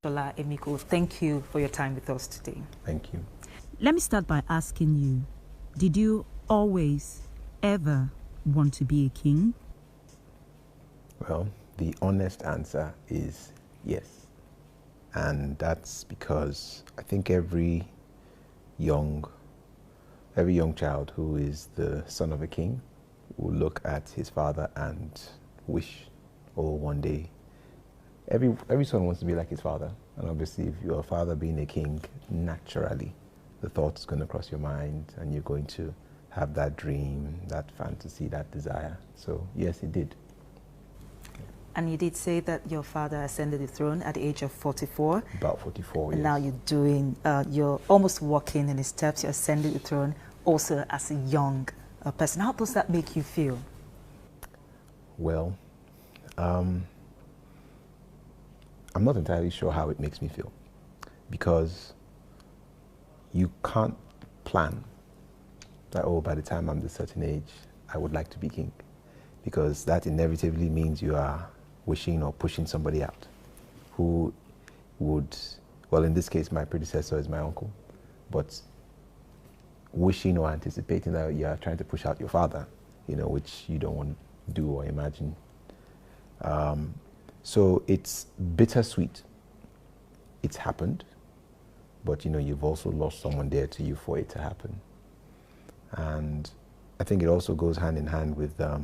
Shola Emiko, thank you for your time with us today. Thank you. Let me start by asking you, did you always, ever want to be a king? Well, the honest answer is yes. And that's because I think every young child who is the son of a king will look at his father and wish, oh, one day, every son wants to be like his father. And obviously, if you're a father being a king, naturally, the thought is going to cross your mind and you're going to have that dream, that fantasy, that desire. So yes, it did. And you did say that your father ascended the throne at the age of 44. About 44 And years. now you're almost walking in his steps. You ascended the throne also as a young person. How does that make you feel? Well, I'm not entirely sure how it makes me feel, because you can't plan that, oh, by the time I'm this certain age, I would like to be king, because that inevitably means you are wishing or pushing somebody out who would, well, in this case, my predecessor is my uncle, but wishing or anticipating that you are trying to push out your father, which you don't want to do or imagine. So it's bittersweet. It's happened, but you've also lost someone dear to you for it to happen. And I think it also goes hand in hand with the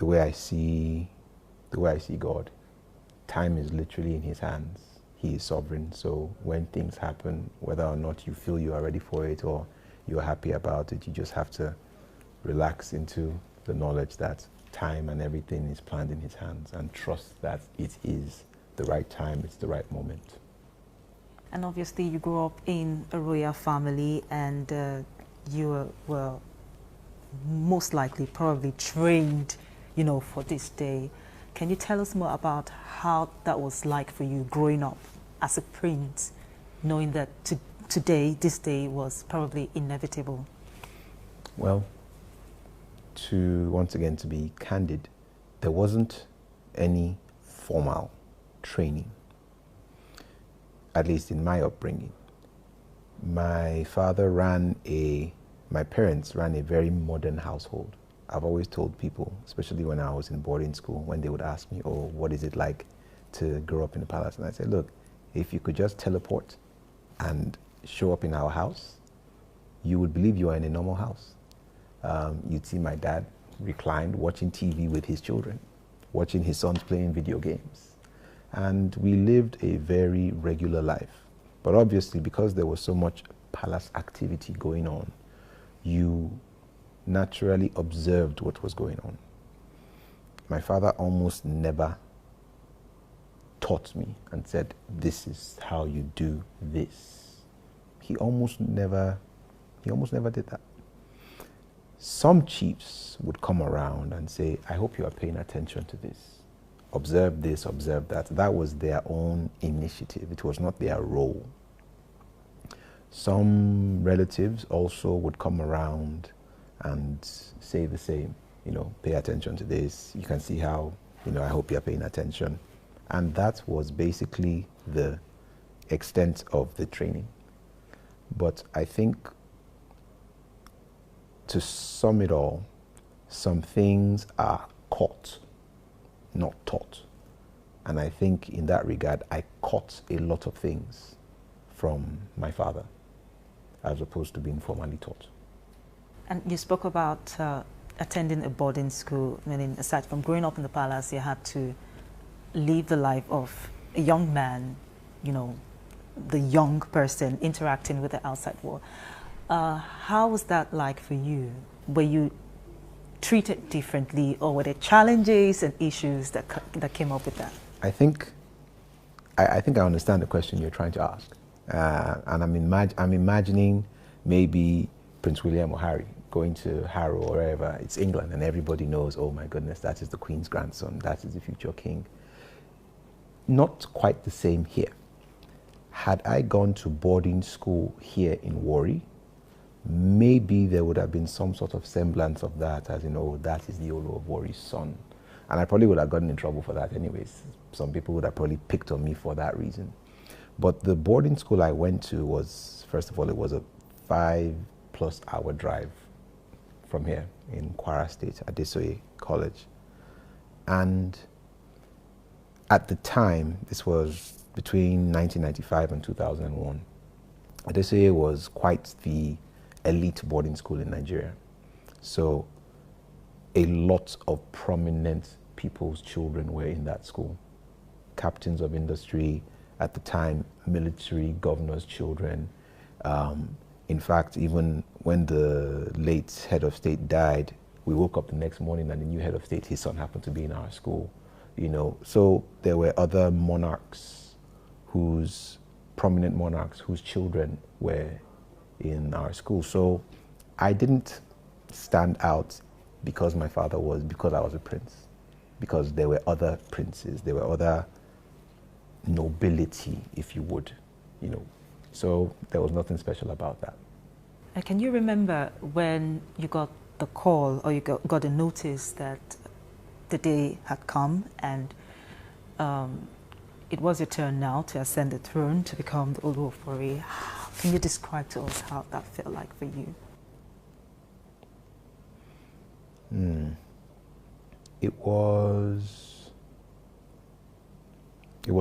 way I see God. Time is literally in his hands. He is sovereign. So when things happen, whether or not you feel you are ready for it or you're happy about it, you just have to relax into the knowledge that time and everything is planned in his hands, and trust that it is the right time, it's the right moment. And obviously you grew up in a royal family, and you were most likely probably trained, for this day. Can you tell us more about how that was like for you growing up as a prince, knowing that this day was probably inevitable? Well, once again, to be candid, there wasn't any formal training, at least in my upbringing. My parents ran a very modern household. I've always told people, especially when I was in boarding school, when they would ask me, oh, what is it like to grow up in the palace? And I said, look, if you could just teleport and show up in our house, you would believe you are in a normal house. You'd see my dad reclined watching TV with his children, watching his sons playing video games. And we lived a very regular life. But obviously, because there was so much palace activity going on, you naturally observed what was going on. My father almost never taught me and said, this is how you do this. He almost never did that. Some chiefs would come around and say, I hope you are paying attention to this. Observe this, observe that. That was their own initiative. It was not their role. Some relatives also would come around and say the same, pay attention to this. You can see how, I hope you're paying attention. And that was basically the extent of the training. But I think, to sum it all, some things are caught, not taught. And I think in that regard, I caught a lot of things from my father, as opposed to being formally taught. And you spoke about attending a boarding school, meaning aside from growing up in the palace, you had to live the life of a young man, the young person interacting with the outside world. How was that like for you? Were you treated differently, or were there challenges and issues that came up with that? I think I understand the question you're trying to ask. And I'm imagining maybe Prince William or Harry going to Harrow or wherever. It's England, and everybody knows, oh my goodness, that is the Queen's grandson, that is the future king. Not quite the same here. Had I gone to boarding school here in Warri, maybe there would have been some sort of semblance of that, as in, oh, that is the Olu of Warri's son. And I probably would have gotten in trouble for that anyways. Some people would have probably picked on me for that reason. But the boarding school I went to was, first of all, it was a 5+ hour drive from here in Kwara State, Adesoye College. And at the time, this was between 1995 and 2001, Adesoye was quite the elite boarding school in Nigeria. So a lot of prominent people's children were in that school. Captains of industry, at the time, military governors' children. In fact, even when the late head of state died, we woke up the next morning and the new head of state, his son happened to be in our school. You know, so there were other monarchs prominent monarchs whose children were in our school. So I didn't stand out because I was a prince, because there were other princes, there were other nobility, if you would, you know. So there was nothing special about that. Can you remember when you got the call or you got a notice that the day had come and it was your turn now to ascend the throne to become the Olu of Warri? Can you describe to us how that felt like for you? It was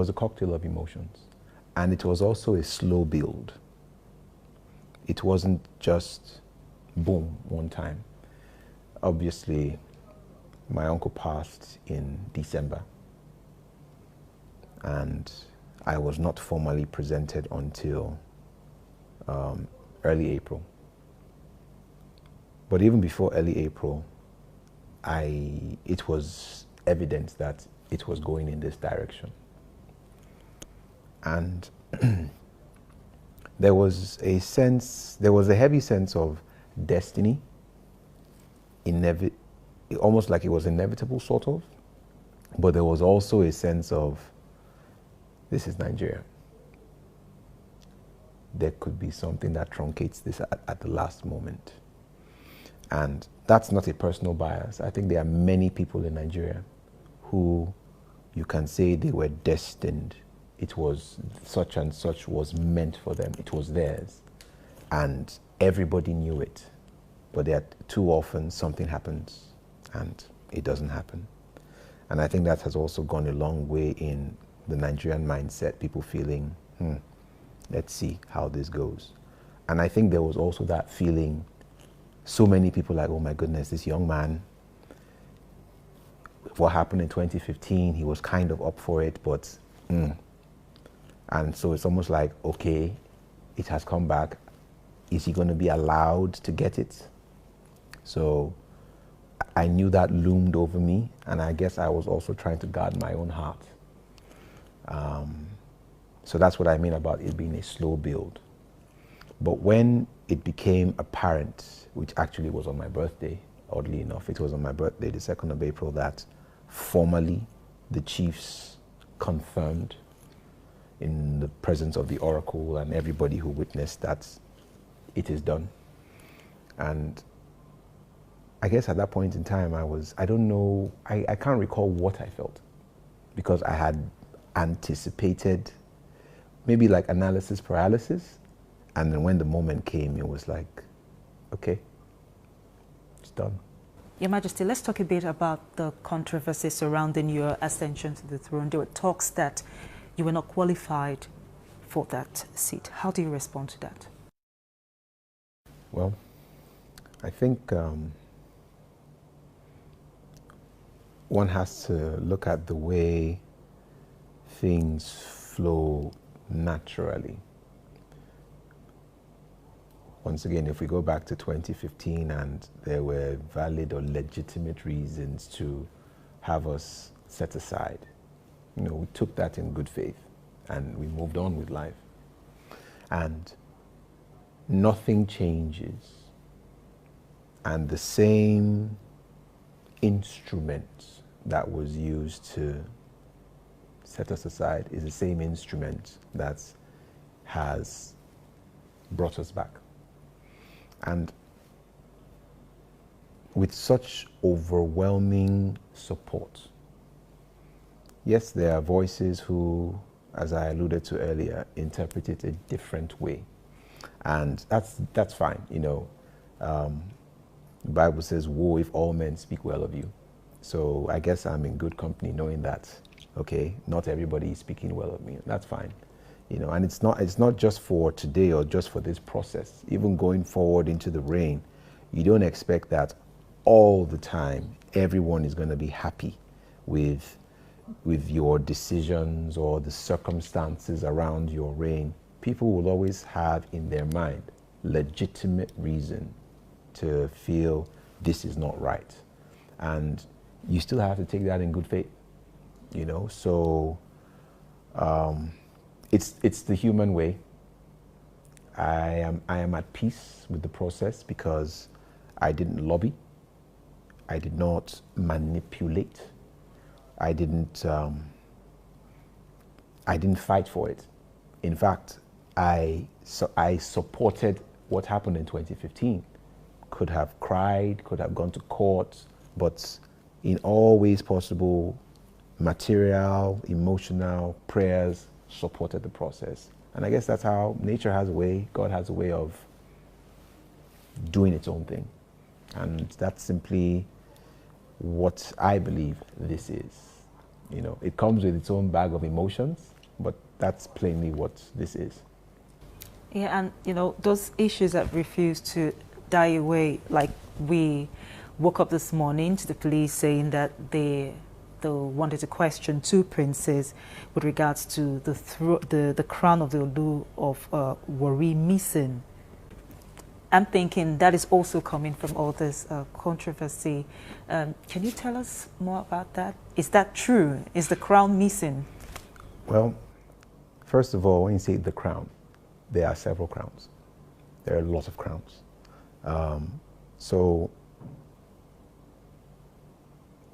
a cocktail of emotions, and it was also a slow build. It wasn't just boom one time. Obviously, my uncle passed in December, and I was not formally presented until early April. But even before early April, it was evident that it was going in this direction. And there was a heavy sense of destiny, almost like it was inevitable, sort of. But there was also a sense of, this is Nigeria. There could be something that truncates this at the last moment. And that's not a personal bias. I think there are many people in Nigeria who you can say they were destined. It was such and such was meant for them. It was theirs. And everybody knew it. But too often something happens and it doesn't happen. And I think that has also gone a long way in the Nigerian mindset, people feeling, let's see how this goes. And I think there was also that feeling, so many people like, oh my goodness, this young man, what happened in 2015, he was kind of up for it, but and so it's almost like, okay, it has come back. Is he going to be allowed to get it? So I knew that loomed over me, and I guess I was also trying to guard my own heart. So that's what I mean about it being a slow build. But when it became apparent, which actually was on my birthday, oddly enough, it was on my birthday, the 2nd of April, that formally the chiefs confirmed in the presence of the oracle and everybody who witnessed that it is done. And I guess at that point in time, I don't know, I can't recall what I felt, because I had anticipated maybe like analysis paralysis. And then when the moment came, it was like, okay, it's done. Your Majesty, let's talk a bit about the controversy surrounding your ascension to the throne. There were talks that you were not qualified for that seat. How do you respond to that? Well, I think one has to look at the way things flow naturally. Once again, if we go back to 2015 and there were valid or legitimate reasons to have us set aside, you know, we took that in good faith and we moved on with life. And nothing changes. And the same instrument that was used to set us aside is the same instrument that has brought us back. And with such overwhelming support Yes, there are voices who, as I alluded to earlier, interpret it a different way. And that's fine, you know. The Bible says, woe if all men speak well of you. So I guess I'm in good company knowing that, okay, not everybody is speaking well of me. That's fine. You know, and it's not just for today or just for this process. Even going forward into the reign, you don't expect that all the time everyone is going to be happy with your decisions or the circumstances around your reign. People will always have in their mind legitimate reason to feel this is not right. And you still have to take that in good faith, you know. So it's the human way. I am at peace with the process because I didn't lobby, I did not manipulate, I didn't fight for it. In fact, I supported what happened in 2015. Could have cried, could have gone to court, but in all ways possible, material, emotional, prayers supported the process. And I guess that's how nature has a way, God has a way of doing its own thing. And that's simply what I believe this is. You know, it comes with its own bag of emotions, but that's plainly what this is. Yeah, and you know, those issues that refuse to die away, like we woke up this morning to the police saying that they wanted to question two princes with regards to the crown of the Olu of Warri missing. I'm thinking that is also coming from all this controversy. Can you tell us more about that? Is that true? Is the crown missing? Well, first of all, when you say the crown, there are several crowns. There are lots of crowns. So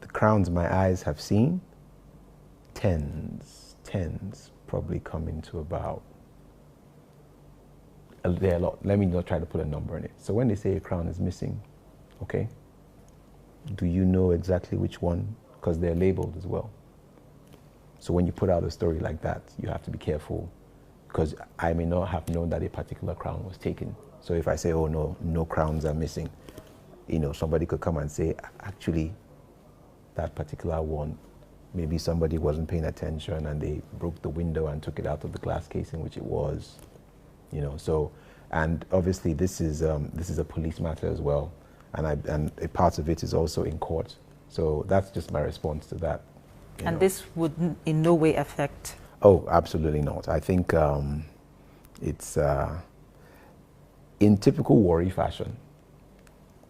the crowns my eyes have seen, tens, probably coming to about, there are a lot. Let me not try to put a number in it. So when they say a crown is missing, okay, do you know exactly which one? Because they're labeled as well. So when you put out a story like that, you have to be careful, because I may not have known that a particular crown was taken. So if I say, oh no crowns are missing, you know, somebody could come and say, actually, that particular one, maybe somebody wasn't paying attention and they broke the window and took it out of the glass case in which it was, you know. So, and obviously this is a police matter as well, and a part of it is also in court. So that's just my response to that. And this would in no way affect? Oh, absolutely not. I think it's in typical Warri fashion.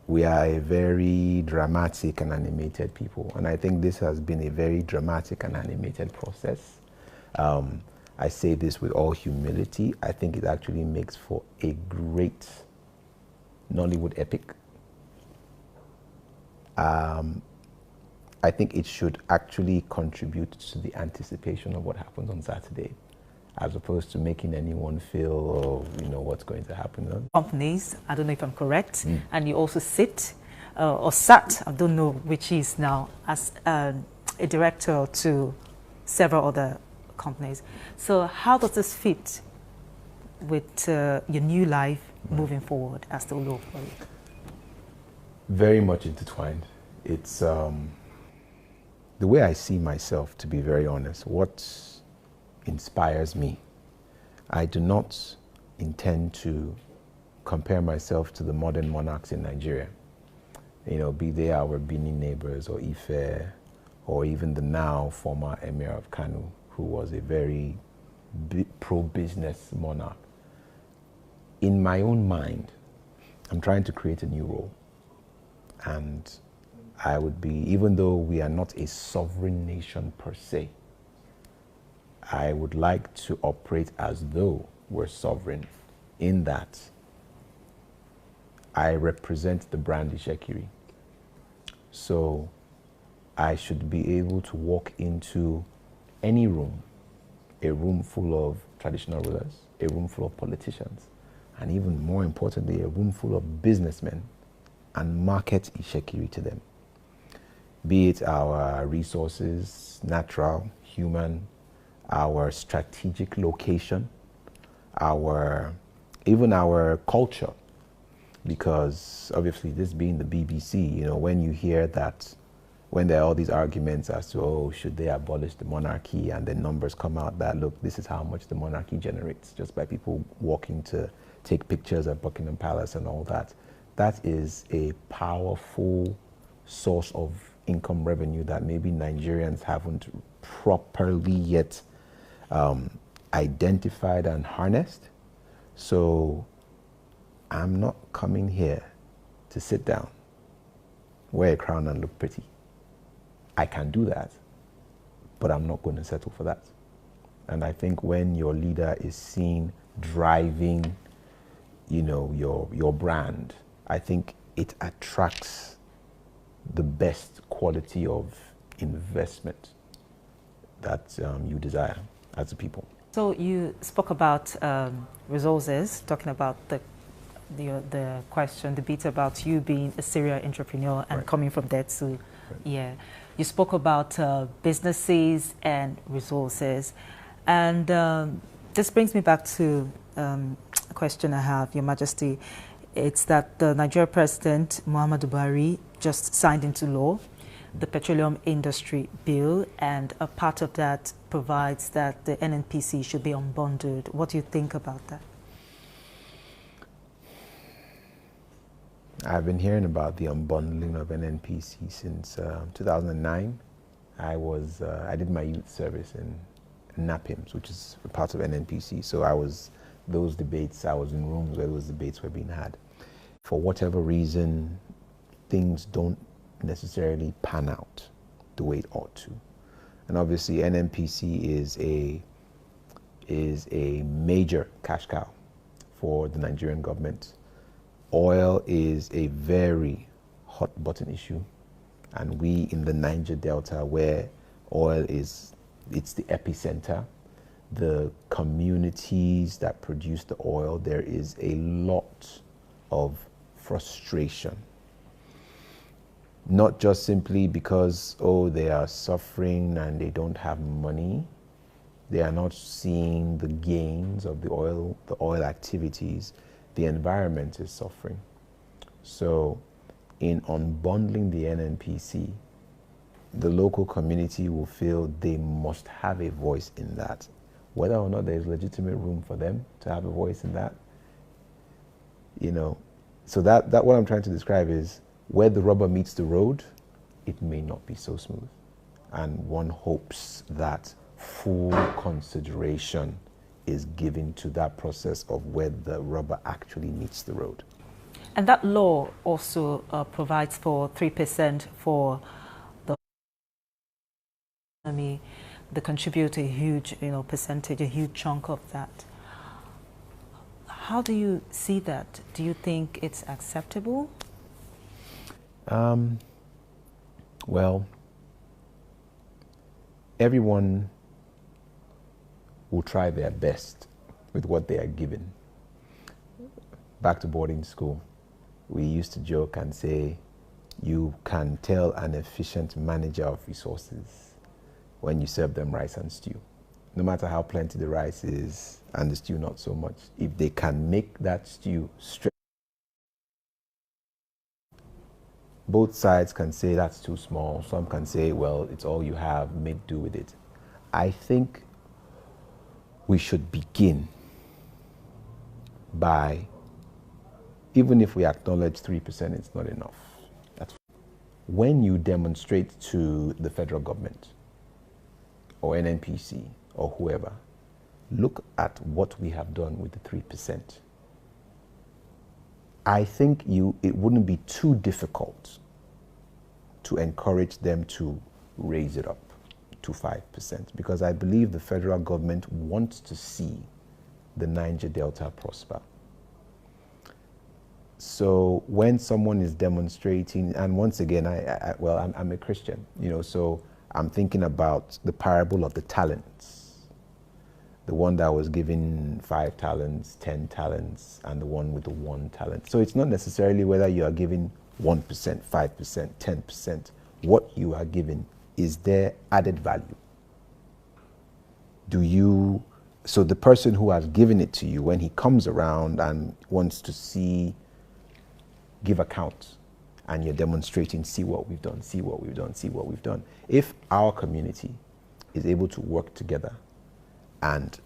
We are a very dramatic and animated people, and I think this has been a very dramatic and animated process. I say this with all humility. I think it actually makes for a great Nollywood epic. I think it should actually contribute to the anticipation of what happens on Saturday, as opposed to making anyone feel, oh, you know, what's going to happen. Companies, I don't know if I'm correct, and you also sit, or sat, I don't know which is now, as a director to several other companies. So how does this fit with your new life moving forward as the Olu of Warri? Very much intertwined. It's the way I see myself, to be very honest, what inspires me. I do not intend to compare myself to the modern monarchs in Nigeria. You know, be they our Benin neighbors or Ife, or even the now former Emir of Kano, who was a very pro-business monarch. In my own mind, I'm trying to create a new role. And I would be, even though we are not a sovereign nation per se, I would like to operate as though we're sovereign, in that I represent the brand Ishekiri. So I should be able to walk into any room, a room full of traditional rulers, a room full of politicians, and even more importantly, a room full of businessmen, and market Ishekiri to them. be it our resources, natural, human, our strategic location, even our culture. Because obviously, this being the BBC, when you hear that, when there are all these arguments as to, oh, should they abolish the monarchy, and then numbers come out that, look, this is how much the monarchy generates just by people walking to take pictures at Buckingham Palace and all that. That is a powerful source of income revenue that maybe Nigerians haven't properly yet identified and harnessed. So I'm not coming here to sit down, wear a crown and look pretty. I can do that, but I'm not going to settle for that. And I think when your leader is seen driving, your brand, I think it attracts the best quality of investment that you desire as a people. So you spoke about resources, talking about the question, the bit about you being a serial entrepreneur and coming from there to, yeah. You spoke about businesses and resources. And this brings me back to a question I have, Your Majesty. It's that the Nigerian President, Muhammadu Buhari, just signed into law the Petroleum Industry Bill, and a part of that provides that the NNPC should be unbundled. What do you think about that? I've been hearing about the unbundling of NNPC since 2009. I did my youth service in NAPIMS, which is a part of NNPC. So I was in rooms where those debates were being had. For whatever reason, things don't necessarily pan out the way it ought to. And obviously NNPC is a major cash cow for the Nigerian government. Oil is a very hot button issue, and we in the Niger Delta, where oil it's the epicenter, the communities that produce the oil, there is a lot of frustration. Not just simply because, they are suffering and they don't have money. They are not seeing the gains of the oil activities. The environment is suffering. So in unbundling the NNPC, the local community will feel they must have a voice in that. Whether or not there's legitimate room for them to have a voice in that, So that what I'm trying to describe is where the rubber meets the road, it may not be so smooth. And one hopes that full consideration is given to that process of where the rubber actually meets the road. And that law also provides for 3% for the economy. They contribute a huge, percentage, a huge chunk of that. How do you see that? Do you think it's acceptable? Well, everyone will try their best with what they are given. Back to boarding school, we used to joke and say, you can tell an efficient manager of resources when you serve them rice and stew. No matter how plenty the rice is and the stew not so much, if they can make that stew straight, both sides can say that's too small. Some can say, well, it's all you have, make do with it. I think we should begin by, even if we acknowledge 3%, it's not enough. When you demonstrate to the federal government or NNPC or whoever, look at what we have done with the 3%. I think it wouldn't be too difficult to encourage them to raise it up to 5%, because I believe the federal government wants to see the Niger Delta prosper. So when someone is demonstrating, and once again, I'm a Christian, so I'm thinking about the parable of the talents. The one that was given 5 talents, 10 talents, and the one with the 1 talent. So it's not necessarily whether you are giving 1%, 5%, 10%. what you are given, is there added value? So the person who has given it to you, when he comes around and wants to give accounts, and you're demonstrating, see what we've done, see what we've done, see what we've done. If our community is able to work together and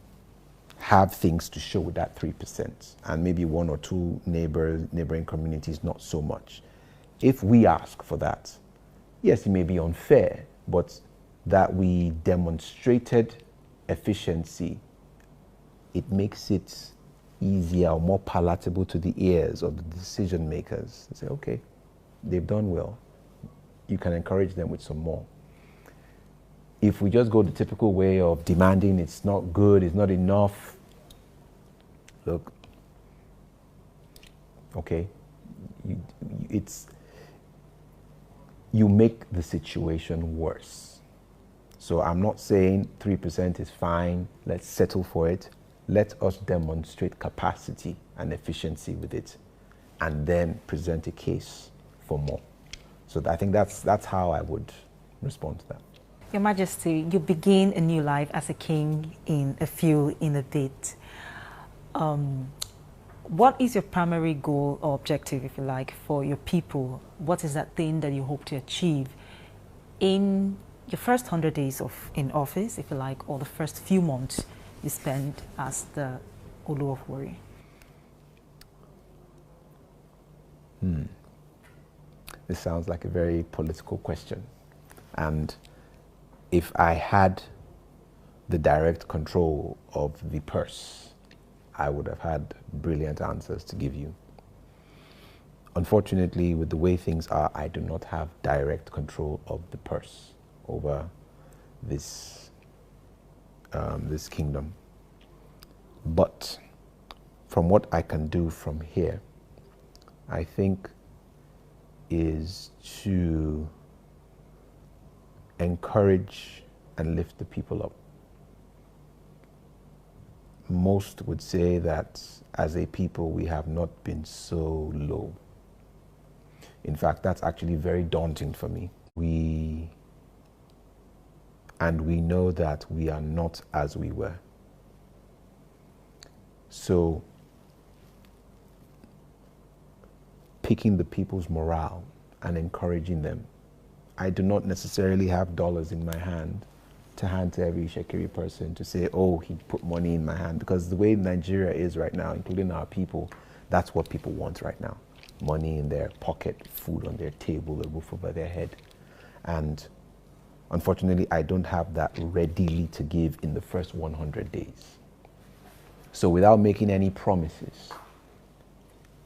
have things to show with that 3%, and maybe one or two neighboring communities, not so much. If we ask for that, yes, it may be unfair, but that we demonstrated efficiency, it makes it easier or more palatable to the ears of the decision makers. They say, okay, they've done well. You can encourage them with some more. If we just go the typical way of demanding it's not good, it's not enough, look, okay, you make the situation worse. So I'm not saying 3% is fine, let's settle for it. Let us demonstrate capacity and efficiency with it, and then present a case for more. So I think that's how I would respond to that. Your Majesty, you begin a new life as a king in a bit. What is your primary goal or objective, if you like, for your people? What is that thing that you hope to achieve in your first 100 days in office, if you like, or the first few months you spend as the Olu of Warri? This sounds like a very political question. And if I had the direct control of the purse, I would have had brilliant answers to give you. Unfortunately, with the way things are, I do not have direct control of the purse over this kingdom. But from what I can do from here, I think is to encourage and lift the people up. Most would say that as a people, we have not been so low. In fact, that's actually very daunting for me. We know that we are not as we were. So picking the people's morale and encouraging them. I do not necessarily have dollars in my hand to hand to every Shekiri person to say, oh, he put money in my hand. Because the way Nigeria is right now, including our people, that's what people want right now. Money in their pocket, food on their table, a roof over their head. And unfortunately, I don't have that readily to give in the first 100 days. So without making any promises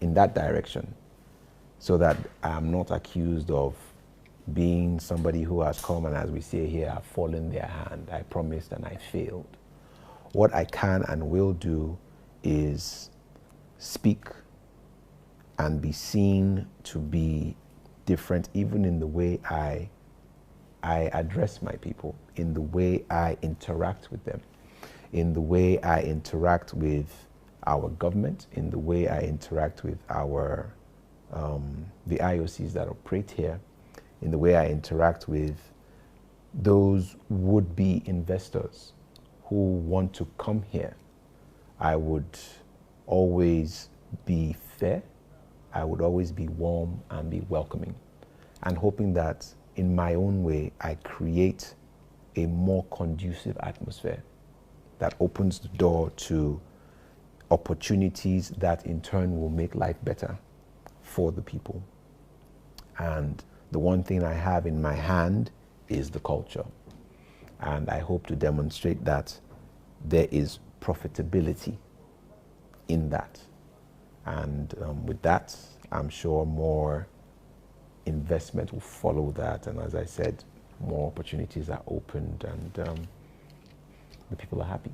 in that direction, so that I'm not accused of being somebody who has come and, as we say here, have fallen their hand. I promised and I failed. What I can and will do is speak and be seen to be different, even in the way I address my people, in the way I interact with them, in the way I interact with our government, in the way I interact with our the IOCs that operate here, in the way I interact with those would-be investors who want to come here. I would always be fair. I would always be warm and be welcoming, and hoping that in my own way, I create a more conducive atmosphere that opens the door to opportunities that in turn will make life better for the people. And the one thing I have in my hand is the culture. And I hope to demonstrate that there is profitability in that. And with that, I'm sure more investment will follow that. And as I said, more opportunities are opened and the people are happy.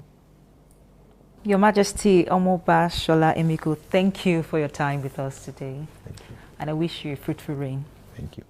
Your Majesty Omoba Shola Emiko, thank you for your time with us today. Thank you. And I wish you a fruitful reign. Thank you.